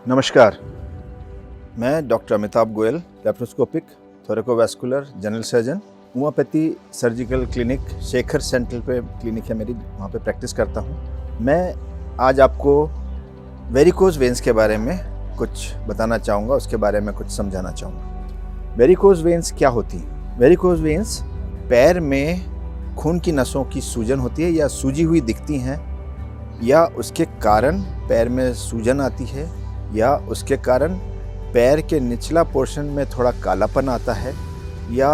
नमस्कार, मैं doctor Amitabh Goyal, laparoscopic thoracovascular general surgeon, homeopathy surgical clinic Shekhar Central पे क्लिनिक है मेरी, वहाँ पे प्रैक्टिस करता हूँ। मैं आज आपको वेरिकोज वेन्स के बारे में कुछ बताना चाहूँगा, उसके बारे में कुछ समझाना चाहूँगा। वेरिकोज वेन्स क्या होती हैं? वेरिकोज वेन्स पैर में खून की नसों की सूजन होती है या सूजी हुई दिखती हैं, या उसके कारण पैर में सूजन आती है, या उसके कारण पैर के निचला पोर्शन में थोड़ा कालापन आता है, या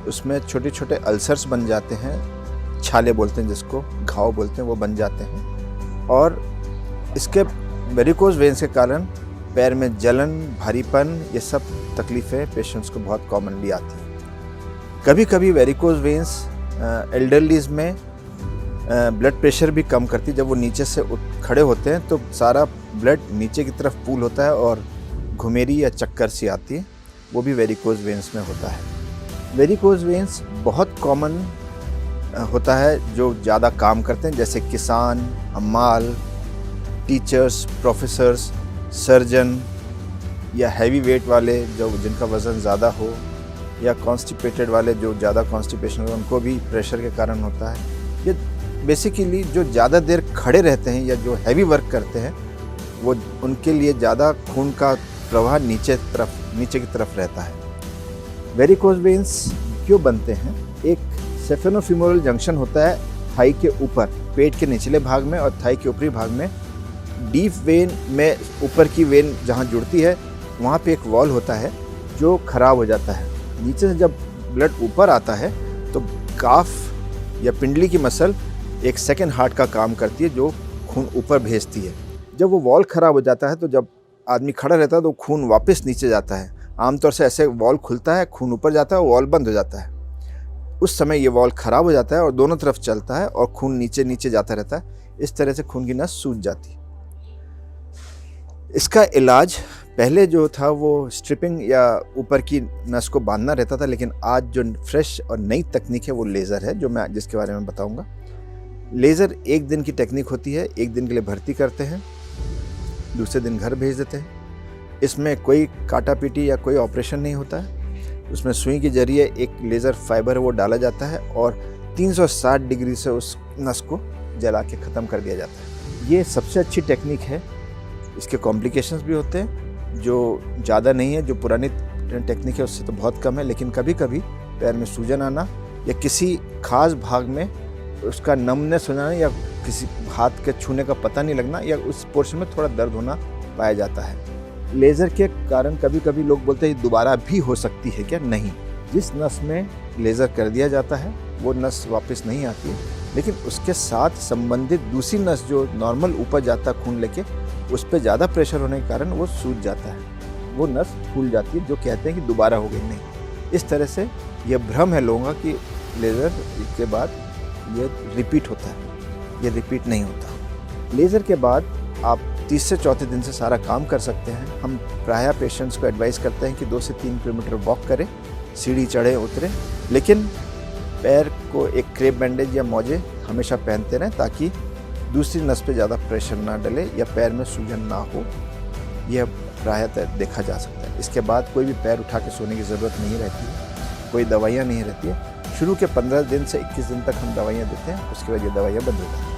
उसमें छोटे छोटे अल्सर्स बन जाते हैं, छाले बोलते हैं जिसको, घाव बोलते हैं, वो बन जाते हैं। और इसके वेरिकोज वेन्स के कारण पैर में जलन, भारीपन, ये सब तकलीफ़ें पेशेंट्स को बहुत कॉमनली आती हैं। कभी कभी वेरिकोज वेन्स एल्डरलीज में ब्लड प्रेशर भी कम करती है। जब वो नीचे से खड़े होते हैं तो सारा ब्लड नीचे की तरफ पूल होता है और घुमेरी या चक्कर सी आती है, वो भी वेरिकोज वेन्स में होता है। वेरिकोज वेन्स बहुत कॉमन होता है जो ज़्यादा काम करते हैं, जैसे किसान, हमाल, टीचर्स, प्रोफेसर्स, सर्जन, या हैवी वेट वाले जो जिनका वज़न ज़्यादा हो, या कॉन्स्टिपेटेड वाले जो ज़्यादा कॉन्स्टिपेशन हो, उनको भी प्रेशर के कारण होता है। ये बेसिकली जो ज़्यादा देर खड़े रहते हैं या जो हैवी वर्क करते हैं, वो उनके लिए ज़्यादा खून का प्रवाह नीचे की तरफ रहता है। वेरिकोज वेन्स क्यों बनते हैं? एक सेफेनोफिमोरल जंक्शन होता है थाई के ऊपर, पेट के निचले भाग में और थाई के ऊपरी भाग में। डीप वेन में ऊपर की वेन जहाँ जुड़ती है, वहाँ पे एक वॉल होता है जो खराब हो जाता है। नीचे से जब ब्लड ऊपर आता है तो काफ या पिंडली की मसल एक सेकंड हार्ट का काम करती है जो खून ऊपर भेजती है। जब वो वॉल ख़राब हो जाता है तो जब आदमी खड़ा रहता है तो खून वापस नीचे जाता है। आमतौर से ऐसे वॉल खुलता है, खून ऊपर जाता है, वॉल बंद हो जाता है। उस समय ये वॉल ख़राब हो जाता है और दोनों तरफ चलता है और खून नीचे नीचे जाता रहता है। इस तरह से खून की नस सूज जाती है। इसका इलाज पहले जो था वो स्ट्रिपिंग या ऊपर की नस को बांधना रहता था, लेकिन आज जो फ्रेश और नई तकनीक है वो लेज़र है, जो मैं जिसके बारे में बताऊँगा। लेज़र एक दिन की टेक्निक होती है, एक दिन के लिए भर्ती करते हैं, दूसरे दिन घर भेज देते हैं। इसमें कोई काटा पीटी या कोई ऑपरेशन नहीं होता है। उसमें सुई के जरिए एक लेज़र फाइबर वो डाला जाता है और 360 डिग्री से उस नस को जला के ख़त्म कर दिया जाता है। ये सबसे अच्छी टेक्निक है। इसके कॉम्प्लिकेशंस भी होते हैं जो ज़्यादा नहीं है, जो पुरानी टेक्निक है उससे तो बहुत कम है, लेकिन कभी कभी पैर में सूजन आना या किसी खास भाग में उसका नमनेस हो जाना या किसी हाथ के छूने का पता नहीं लगना या उस पोर्शन में थोड़ा दर्द होना पाया जाता है। लेज़र के कारण कभी कभी लोग बोलते हैं दोबारा भी हो सकती है क्या? नहीं, जिस नस में लेज़र कर दिया जाता है वो नस वापस नहीं आती है, लेकिन उसके साथ संबंधित दूसरी नस जो नॉर्मल ऊपर जाता है खून लेके, उस पर ज़्यादा प्रेशर होने के कारण वो सूज जाता है, वो नस फूल जाती है, जो कहते हैं कि दोबारा हो गई। नहीं, इस तरह से यह भ्रम है लोगों का कि लेज़र के बाद ये रिपीट होता है। ये रिपीट नहीं होता। लेज़र के बाद आप तीसरे चौथे दिन से सारा काम कर सकते हैं। हम प्रायः पेशेंट्स को एडवाइस करते हैं कि 2 से 3 किलोमीटर वॉक करें, सीढ़ी चढ़े उतरें, लेकिन पैर को एक क्रेप बैंडेज या मोजे हमेशा पहनते रहें ताकि दूसरी नस पे ज़्यादा प्रेशर ना डले या पैर में सूजन ना हो। यह प्रायः देखा जा सकता है। इसके बाद कोई भी पैर उठा के सोने की ज़रूरत नहीं रहती है, कोई दवाइयाँ नहीं रहती है। शुरू के 15 दिन से 21 दिन तक हम दवाइयाँ देते हैं, उसके बाद ये दवाइयाँ बंद हो जाती हैं।